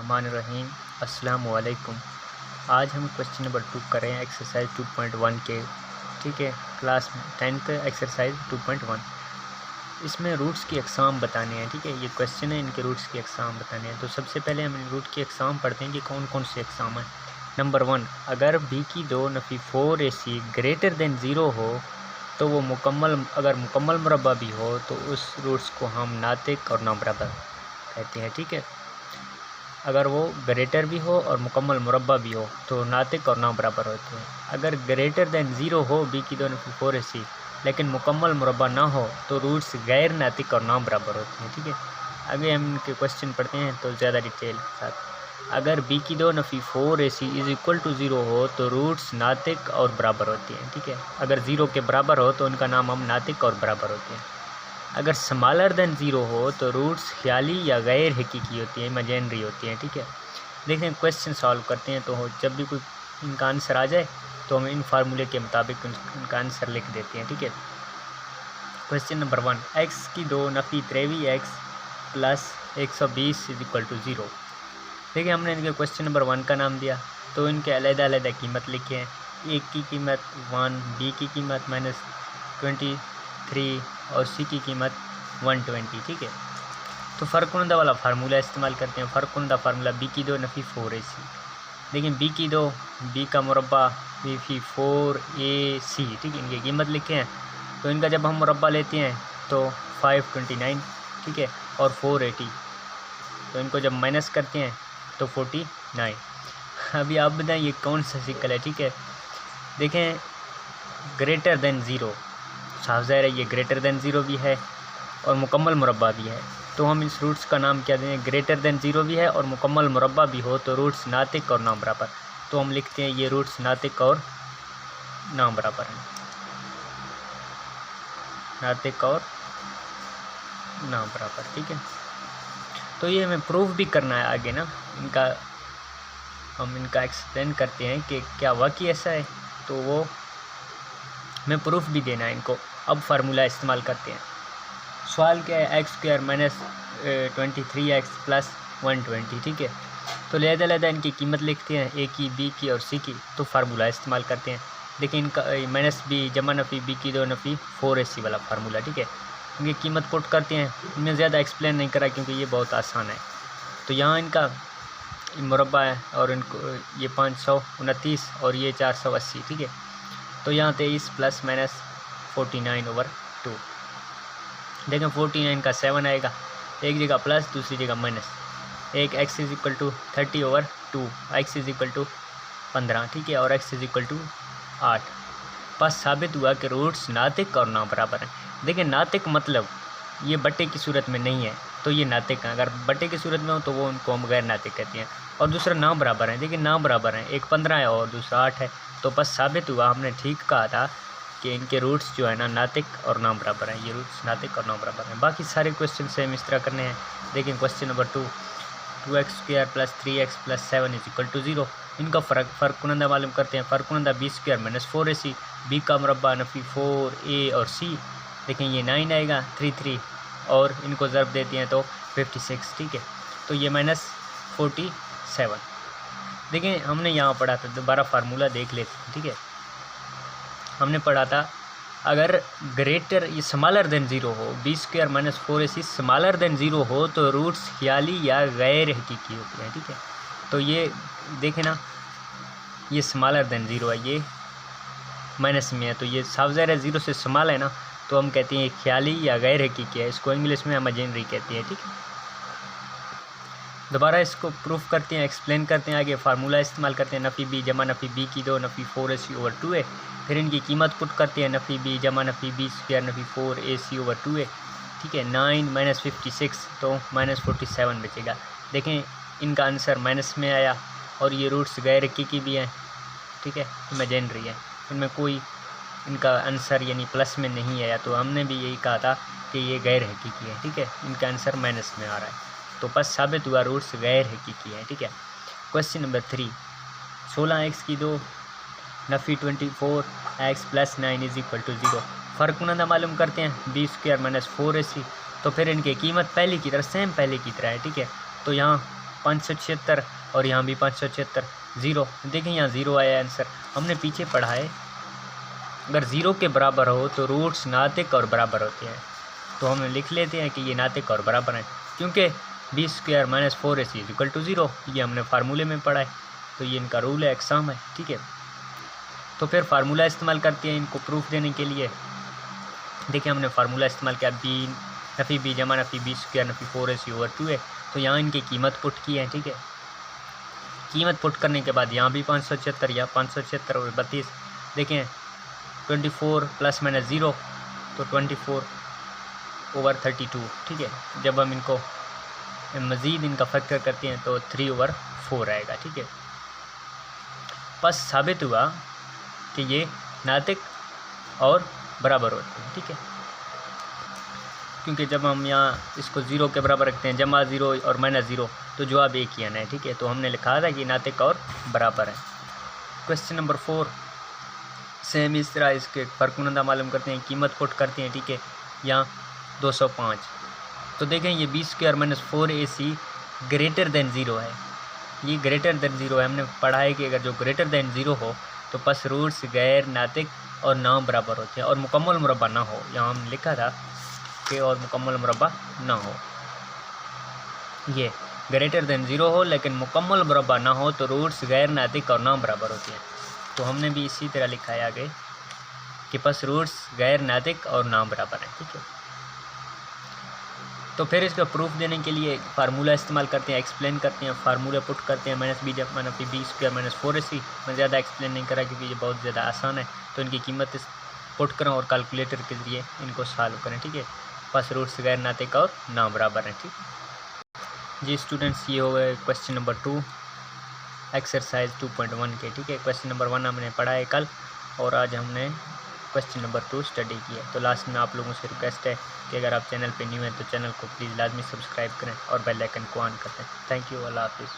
बिस्मिल्लाहिर्रहमानिर्रहीम। अस्सलामु अलैकुम। आज हम क्वेश्चन नंबर 2 कर रहे हैं एक्सरसाइज 2.1 के, ठीक है, क्लास 10th एक्सरसाइज 2.1। इसमें रूट्स की अक़साम बताने हैं, ठीक है, ये क्वेश्चन है, इनके रूट्स की अक़साम बताने हैं। तो सबसे पहले हम रूट की अक़साम पढ़ते हैं कि कौन कौन से अक़साम हैं। नंबर 1, अगर b की 2 नफ़ी 4ac ग्रेटर दैन 0 हो तो वो अगर मुकम्मल मुरब्बा भी हो तो उस रूट्स को हम नातिक और नाबराबर कहते हैं, ठीक है। अगर वो ग्रेटर भी हो और मुकम्मल मुरब्बा भी हो तो नातिक और नाबराबर होते हैं। अगर ग्रेटर दैन 0 हो b की 2 नफ़ी 4ac लेकिन मुकम्मल मुरब्बा ना हो तो रूट्स गैर नातिक और नाबराबर होते हैं, ठीक है। आगे हम इनके क्वेश्चन पढ़ते हैं तो ज़्यादा डिटेल के साथ। अगर b की 2 नफ़ी 4ac इज़ इक्वल टू 0 हो तो रूट्स नातिक और बराबर होते हैं, ठीक है। अगर 0 के बराबर हो तो उनका नाम हम नातिक और बराबर होते हैं। अगर स्मॉलर दैन 0 हो तो रूट्स ख्याली या गैर हकीकी होती है, इमेजिनरी होती हैं, ठीक है। देखें क्वेश्चन सॉल्व करते हैं तो जब भी कोई इनका आंसर आ जाए तो हम इन फार्मूले के मुताबिक इनका आंसर लिख देते हैं, ठीक है। क्वेश्चन नंबर 1, x की 2 नफ़ी 23x plus 120 is equal to 0। देखिए हमने इनके क्वेश्चन नंबर 1 का नाम दिया तो इनके अलग-अलग कीमत लिखे हैं। ए की कीमत 1, बी की कीमत -23 और सी की कीमत 120, ठीक है। तो फ़र्कुंदा वाला फार्मूला इस्तेमाल करते हैं। फ़र्कुंदा फार्मूला b की 2 नफ़ी 4ac। देखिए b की 2, b का मुरब्बा नफ़ी 4ac, ठीक है। इनकी कीमत लिखे हैं तो इनका जब हम मुरब्बा लेते हैं तो 529, ठीक है, और 480 तो इनको जब माइनस करते हैं तो 49। अभी आप बताएं ये कौन सा सिक्कल है, ठीक है। देखें ग्रेटर दैन 0, साफ ज़ाहिर है ये ग्रेटर दैन 0 भी है और मुकम्मल मुरब्बा भी है, तो हम इस रूट्स का नाम क्या दें। ग्रेटर दैन 0 भी है और मुकम्मल मुरब्बा भी हो तो रूट्स नातिक और नाम बराबर, तो हम लिखते हैं ये रूट्स नातिक और नाम बराबर हैं, नातिक और नाम बराबर, ठीक है। तो ये हमें प्रूफ भी करना है आगे ना, हम इनका एक्सप्लेन करते हैं कि क्या वाकई ऐसा है, तो वो हमें प्रूफ भी देना है इनको। अब फार्मूला इस्तेमाल करते हैं। सवाल क्या है, x² - 23x प्लस 120, ठीक है। तो लहदा इनकी कीमत लिखते हैं, a की, b की और c की। तो फार्मूला इस्तेमाल करते हैं। देखिए इनका -b जमा नफ़ी b की 2 नफ़ी 4ac वाला फार्मूला, ठीक है। इनकी कीमत पुट करते हैं। इनमें ज़्यादा एक्सप्लेन नहीं करा क्योंकि ये बहुत आसान है। तो यहाँ इनका मुरब्बा है और इनको ये 529 और ये 480, ठीक है। तो यहाँ 23 प्लस माइनस 49/2। देखें 49 का 7 आएगा, एक जगह प्लस दूसरी जगह माइनस। एक x is equal to 30/2, x is equal to 15, ठीक है, और x इज़ इक्वल टू 8। बस साबित हुआ कि रूट्स नातिक और ना बराबर हैं। देखिए नातिक मतलब ये बट्टे की सूरत में नहीं है तो ये नातिक हैं, अगर बट्टे की सूरत में हो तो वो उनको हम गैर नातिक कहते हैं। और दूसरा ना बराबर है, देखिए ना बराबर हैं, एक 15 है और दूसरा 8 है, तो बस साबित हुआ हमने ठीक कहा था कि इनके रूट्स जो है ना नातिक और ना बराबर हैं। ये रूट्स नातिक और ना बराबर हैं। बाकी सारे क्वेश्चन से हम इस तरह करने हैं। देखिए question number 2, 2x² plus 3x plus 7 is equal to 0। इनका फ़र्कुंदा मालूम करते हैं। फ़र्कुंदा b² - 4ac, b का मुरब्बा नफ़ी 4a और c। देखें ये 9 आएगा, 3 और इनको ज़रब देते हैं तो 56, ठीक है। तो ये -47। देखें हमने यहाँ पढ़ा था, दोबारा फार्मूला देख लेते हैं, ठीक है। हमने पढ़ा था अगर ग्रेटर ये स्मॉलर दैन 0 हो, b² - 4ac स्मॉलर दैन 0 हो तो रूट्स ख्याली या गैर हकीकी होते हैं, ठीक है। तो ये देखें ना, ये स्मॉलर दैन 0 है, ये माइनस में है, तो ये साफ ज़ाहिर है 0 से स्मॉल है ना, तो हम कहते हैं ये ख्याली या गैर हकीकी है। इसको इंग्लिश में इमेजिनरी कहते हैं, ठीक है। दोबारा इसको प्रूफ करते हैं, एक्सप्लेन करते हैं। आगे फार्मूला इस्तेमाल करते हैं। नफ़ी b जमा नफ़ी b की 2 नफ़ी 4ac/2a। फिर इनकी कीमत पुट करते हैं। नफ़ी b जमा नफ़ी b² नफ़ी 4ac/2a, ठीक है। 9 - 56 तो -47 बचेगा। देखें इनका आंसर माइनस में आया और ये रूट्स गैर हकीकी भी हैं, ठीक है, इमेजिनरी है। इनमें कोई इनका आंसर यानी प्लस में नहीं आया, तो हमने भी यही कहा था कि ये गैर हकीकी है, ठीक है। इनका आंसर माइनस में आ रहा है, तो बस साबित हुआ रूट्स गैर हकीकी है, ठीक है। क्वेश्चन नंबर 3, 16x की 2 नफ़ी 24x plus 9 is equal to 0। फ़र्कुंदा मालूम करते हैं। b² - 4ac। तो फिर इनकी कीमत पहले की तरह सेम पहले की तरह है, ठीक है। तो यहाँ 576 और यहाँ भी 576 ज़ीरो। देखें यहाँ ज़ीरो आया आंसर। हमने पीछे पढ़ा है अगर ज़ीरो के बराबर हो तो रूट्स नातिक और बराबर होते हैं। तो हम लिख लेते हैं कि ये नातिक और बराबर हैं, क्योंकि b² - 4ac = 0। ये हमने फार्मूले में पढ़ा है, तो ये इनका रूल है, एग्जाम है, ठीक है। तो फिर फार्मूला इस्तेमाल करते हैं इनको प्रूफ देने के लिए। देखिए हमने फार्मूला इस्तेमाल किया, नफ़ी b जमा नफ़ी b² नफ़ी 4ac/2 है। तो यहाँ इनकी कीमत पुट की है, ठीक है। कीमत पुट करने के बाद यहाँ भी 576 या 576 और 32। देखें 24 ± 0 तो 24/32, ठीक है। जब हम इनको मज़ीद इनका फैक्टर करते हैं तो 3/4 आएगा, ठीक है। बस साबित हुआ कि ये नातिक और बराबर होते हैं, ठीक है। क्योंकि जब हम यहाँ इसको 0 के बराबर रखते हैं, जमा 0 और -0, तो जवाब एक ही आना है, ठीक है। तो हमने लिखा था कि नातिक और बराबर है। क्वेश्चन नंबर 4 सेम इस तरह इसके फ़र्क मालूम करते हैं, कीमत पुट करते हैं, ठीक है। यहाँ 205। तो देखें ये b² - 4ac > 0 है। ये ग्रेटर देन 0 है। हमने पढ़ा है कि अगर जो ग्रेटर देन 0 हो तो बस रूट्स गैर नातिक और नाम बराबर होते हैं और मुकम्मल मुरब्बा ना हो। यहाँ हमने लिखा था कि और मुकम्मल मुरब्बा ना हो। ये ग्रेटर देन 0 हो लेकिन मुकम्मल मुरब्बा ना हो तो रूट्स गैर नातिक और नाम बराबर होते हैं। तो हमने भी इसी तरह लिखा है आगे कि बस रूट्स गैर नातिक और नाम बराबर है, ठीक है। तो फिर इसका प्रूफ देने के लिए फार्मूला इस्तेमाल करते हैं, एक्सप्लेन करते हैं, फार्मूला पुट करते हैं। -b जमा नफ़ी b² - 4ac। मैं ज़्यादा एक्सप्लेन नहीं करा क्योंकि ये बहुत ज़्यादा आसान है। तो इनकी कीमत पुट करें और कैलकुलेटर के ज़रिए इनको सॉल्व करें, ठीक है। बस रूट्स गैर नातिक और नाम बराबर हैं, ठीक है जी स्टूडेंट्स। ये हो गए क्वेश्चन नंबर 2 एक्सरसाइज 2.1 के, ठीक है। क्वेश्चन नंबर 1 हमने पढ़ा है कल और आज हमने क्वेश्चन नंबर 2 स्टडी किया। तो लास्ट में आप लोगों से रिक्वेस्ट है कि अगर आप चैनल पे न्यू हैं तो चैनल को प्लीज़ लाजमी सब्सक्राइब करें और बेल आइकन को ऑन कर दें। थैंक यू, अल्लाह हाफिज़।